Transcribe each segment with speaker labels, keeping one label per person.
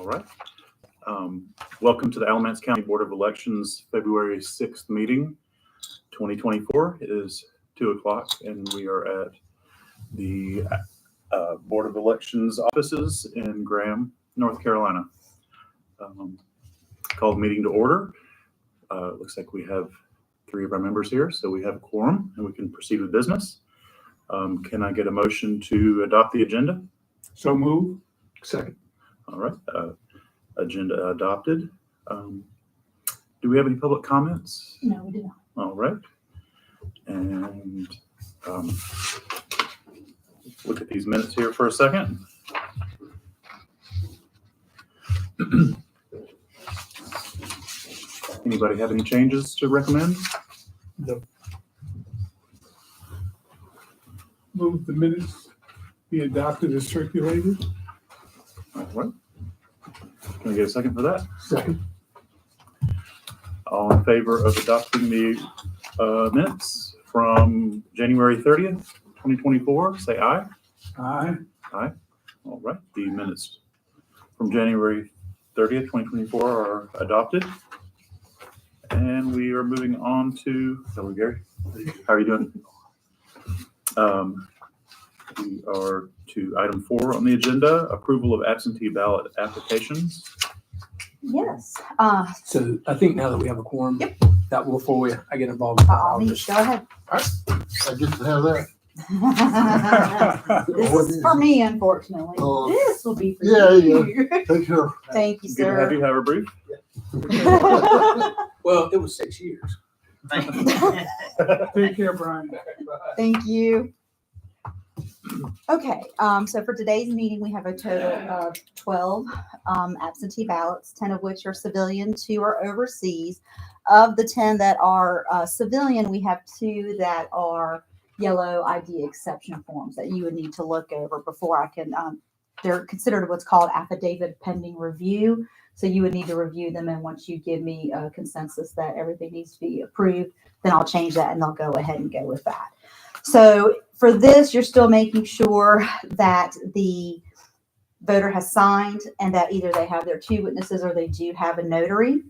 Speaker 1: right. Welcome to the Alamance County Board of Elections February 6th meeting, 2024. It is 2 o'clock and we are at the Board of Elections offices in Graham, North Carolina. Called meeting to order. Looks like we have 3 of our members here, so we have a quorum and we can proceed with business. Can I get a motion to adopt the agenda?
Speaker 2: So move. Second.
Speaker 1: All right. Agenda adopted. Do we have any public comments?
Speaker 3: No, we do not.
Speaker 1: All right. And look at these minutes here for a second. Anybody have any changes to recommend?
Speaker 2: No. Move the minutes be adopted as circulated.
Speaker 1: All right. Can I get a second for that?
Speaker 2: Second.
Speaker 1: All in favor of adopting the minutes from January 30th, 2024, say aye.
Speaker 2: Aye.
Speaker 1: Aye. All right. The minutes from January 30th, 2024 are adopted. And we are moving on to, hello, Gary. How are you doing? We are to item 4 on the agenda, approval of absentee ballot applications.
Speaker 3: Yes.
Speaker 4: So I think now that we have a quorum,
Speaker 3: Yep.
Speaker 4: that will, before I get involved with that, I'll
Speaker 3: Go
Speaker 4: just,
Speaker 3: ahead.
Speaker 5: I get to have that.
Speaker 3: This is for me, unfortunately.
Speaker 5: Oh.
Speaker 3: This will be for
Speaker 5: Yeah,
Speaker 3: you.
Speaker 5: Take care.
Speaker 3: Thank you,
Speaker 1: Good to have
Speaker 3: sir.
Speaker 1: you. Have a brief.
Speaker 4: well, it was 6 years.
Speaker 2: Take care, Brian.
Speaker 3: Thank you. Okay, so for today's meeting, we have a total of 12 absentee ballots, 10 of which are civilian, 2 are overseas. Of the 10 that are civilian, we have 2 that are yellow ID exception forms that you would need to look over before I can, they're considered what's called affidavit pending review. So you would need to review them, and once you give me a consensus that everything needs to be approved, then I'll change that and they'll go ahead and go with that. So for this, you're still making sure that the voter has signed and that either they have their 2 witnesses or they do have a notary.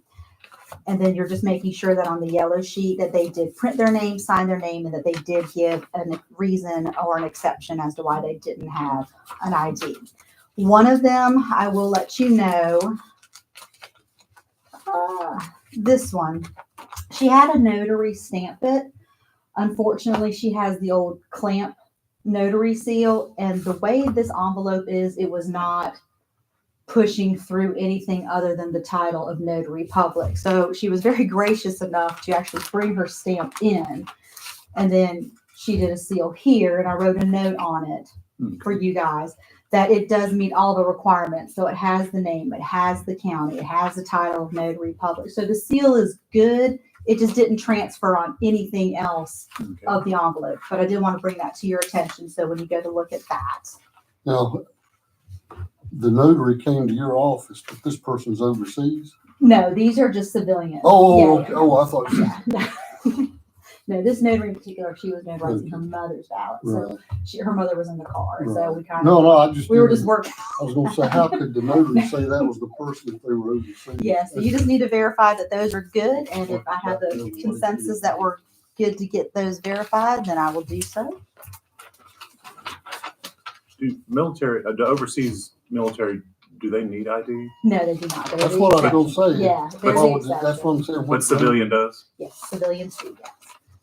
Speaker 3: And then you're just making sure that on the yellow sheet that they did print their name, sign their name, and that they did give a reason or an exception as to why they didn't have an ID. One of them, I will let you know, this one, she had a notary stamp it. Unfortunately, she has the old clamp notary seal, and the way this envelope is, it was not pushing through anything other than the title of notary public. So she was very gracious enough to actually bring her stamp in, and then she did a seal here, and I wrote a note on it for you guys that it does meet all the requirements. So it has the name, it has the county, it has the title of notary public. So the seal is good. It just didn't transfer on anything else of the envelope. But I did want to bring that to your attention. So when you go to look at that.
Speaker 5: Now, the notary came to your office, but this person's overseas.
Speaker 3: No, these are just civilians.
Speaker 5: Oh,
Speaker 3: Yeah,
Speaker 5: okay. Oh, I thought.
Speaker 3: yeah. No, this notary in particular, she was notarizing her mother's ballot. So
Speaker 5: Right.
Speaker 3: her mother was in the car. So
Speaker 5: Right.
Speaker 3: we kind of,
Speaker 5: No, I just.
Speaker 3: we were
Speaker 5: didn't-
Speaker 3: just working.
Speaker 5: I was going to say, how could the notary say that was the person if they were overseas?
Speaker 3: Yeah, so you just need to verify that those are good. And if I have the consensus that we're good to get those verified, then I will do so.
Speaker 1: Do military, the overseas military, do they need ID?
Speaker 3: No, they do not. They're
Speaker 5: That's
Speaker 3: the
Speaker 5: what I was
Speaker 3: exception.
Speaker 5: going to say.
Speaker 3: Yeah, they're
Speaker 5: Why
Speaker 3: the
Speaker 5: would- That's
Speaker 3: exception.
Speaker 5: what I'm saying.
Speaker 1: But civilian does?
Speaker 3: Yes, civilians do, yes.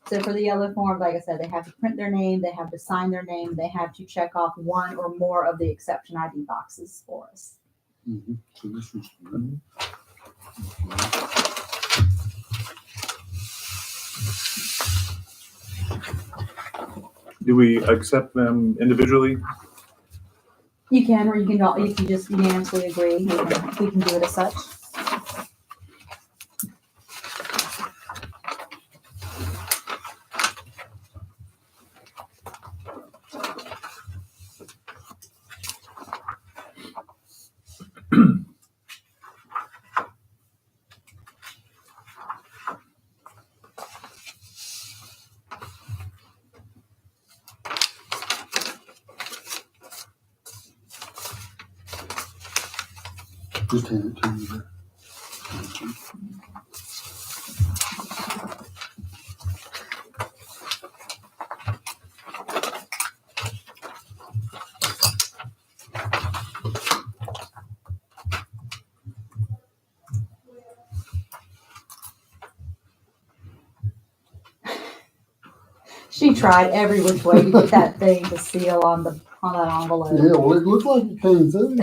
Speaker 3: So for the yellow form, like I said, they have to print their name, they have to sign their name, they have to check off 1 or more of the exception ID boxes for us.
Speaker 5: Mhm. So this was.
Speaker 1: Do we accept them individually?
Speaker 3: You can, or you can, if you just unanimously agree, we can do it as such.
Speaker 5: Just hand it to you there.
Speaker 3: She tried every which way to get that thing to seal on that envelope.
Speaker 5: Yeah, well, it looked like it came through.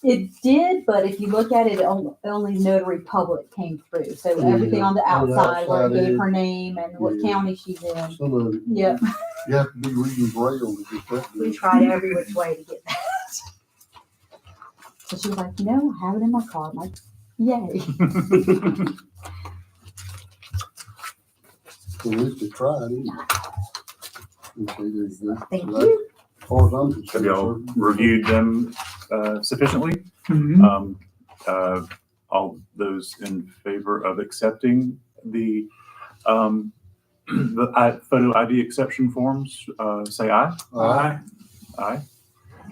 Speaker 3: It did, but if you look at it, only Notary Public came through. So
Speaker 5: Yeah,
Speaker 3: everything on the
Speaker 5: on the
Speaker 3: outside where it
Speaker 5: outside
Speaker 3: gave
Speaker 5: is.
Speaker 3: her name and what
Speaker 5: Yeah.
Speaker 3: county she's in.
Speaker 5: Some of it.
Speaker 3: Yep.
Speaker 5: You have to be reading Braille to get that.
Speaker 3: We
Speaker 5: done.
Speaker 3: tried every which way to get that. So she was like, I have it in my car. I'm like, yay.
Speaker 5: At least they tried it. Okay, there you go.
Speaker 3: Thank
Speaker 5: So that-
Speaker 3: you.
Speaker 5: As far as I'm
Speaker 1: Have
Speaker 5: concerned.
Speaker 1: y'all
Speaker 5: sir.
Speaker 1: reviewed them sufficiently?
Speaker 2: Mhm.
Speaker 1: All those in favor of accepting the photo ID exception forms, say aye.
Speaker 2: Aye.
Speaker 1: Aye.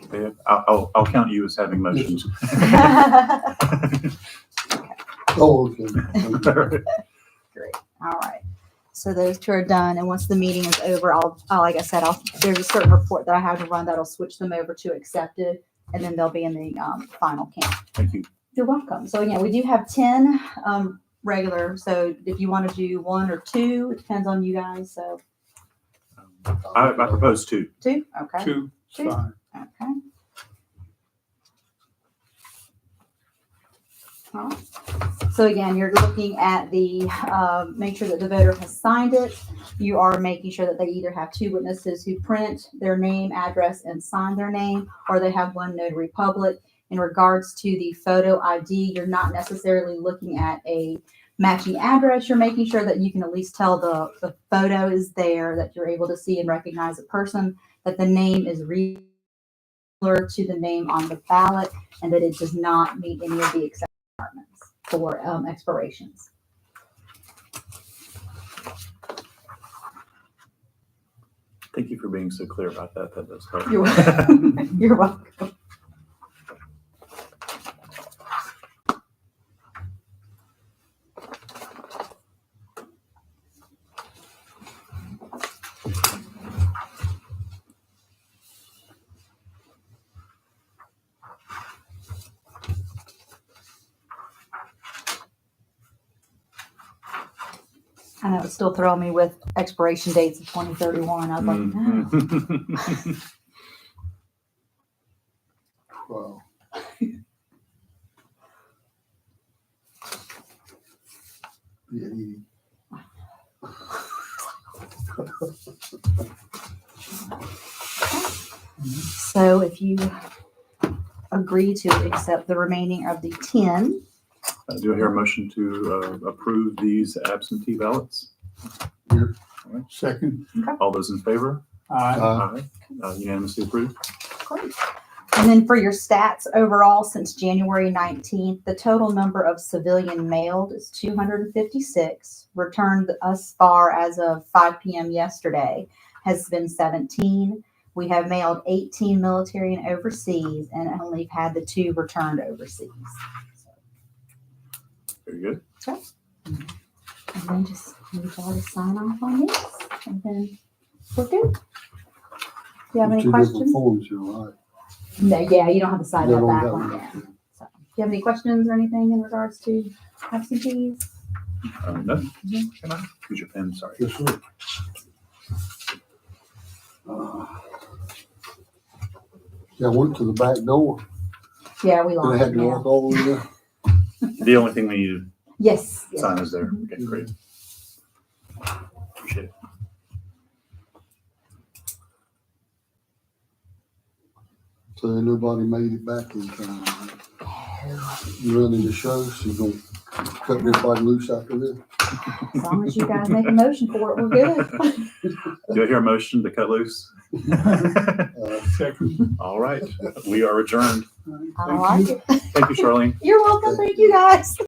Speaker 1: Okay, I'll count you as having motions.
Speaker 5: Oh, okay.
Speaker 3: All right. So those two are done, and once the meeting is over, like I said, there's a certain report that I have to run that'll switch them over to accepted, and then they'll be in the final count.
Speaker 1: Thank you.
Speaker 3: You're welcome. So again, we do have 10 regular. So if you want to do 1 or 2, it depends on you guys. So
Speaker 1: I propose 2.
Speaker 3: 2, okay,
Speaker 2: Two,
Speaker 3: Two.
Speaker 2: fine.
Speaker 3: okay. All right. So again, you're looking at the, make sure that the voter has signed it. You are making sure that they either have 2 witnesses who print their name, address, and sign their name, or they have 1 notary public. In regards to the photo ID, you're not necessarily looking at a matching address. You're making sure that you can at least tell the photo is there, that you're able to see and recognize the person, that the name is similar to the name on the ballot, and that it does not meet any of the exception requirements for expirations.
Speaker 1: Thank you for being so clear about that. That does help.
Speaker 3: You're welcome. You're welcome. I know it's still throwing me with expiration dates of 2031. I was like, no.
Speaker 1: Mhm.
Speaker 5: Wow. Yeah,
Speaker 3: So if you agree to accept the remaining of the 10,
Speaker 1: Do I hear a motion to approve these absentee ballots?
Speaker 2: Second.
Speaker 1: All those in favor?
Speaker 2: Aye.
Speaker 1: Aye. Unanimously approved.
Speaker 3: great. And then for your stats overall, since January 19th, the total number of civilian mailed is 256. Returned thus far as of 5 p.m. yesterday has been 17. We have mailed 18 military and overseas, and only had the 2 returned overseas.
Speaker 1: Very good.
Speaker 3: And then just need y'all to sign off on this, and then we're good. Do you have any
Speaker 5: 2 different
Speaker 3: questions?
Speaker 5: forms here, right?
Speaker 3: No, yeah, you don't have to sign
Speaker 5: You
Speaker 3: that
Speaker 5: don't
Speaker 3: back
Speaker 5: have
Speaker 3: one
Speaker 5: enough
Speaker 3: yet.
Speaker 5: to-
Speaker 3: So, do you have any questions or anything in regards to absentees?
Speaker 1: No? Can I? Use your pen, sorry.
Speaker 5: Yes, sir. Yeah, I went to the back door.
Speaker 3: Yeah, we
Speaker 5: And I
Speaker 3: lost
Speaker 5: had
Speaker 3: it
Speaker 5: to walk
Speaker 3: now.
Speaker 5: all the way there.
Speaker 1: The only thing we need to
Speaker 3: Yes. yes.
Speaker 1: sign is there. Okay, great. Appreciate it.
Speaker 5: So nobody made it back in time. You running the show, so you gonna cut everybody loose after this?
Speaker 3: As long as you guys make a motion for it, we're good.
Speaker 1: Do I hear a motion to cut loose?
Speaker 2: Second.
Speaker 1: All right, we are adjourned.
Speaker 3: I like it.
Speaker 1: Thank you, Charlene.
Speaker 3: You're welcome. Thank you, guys.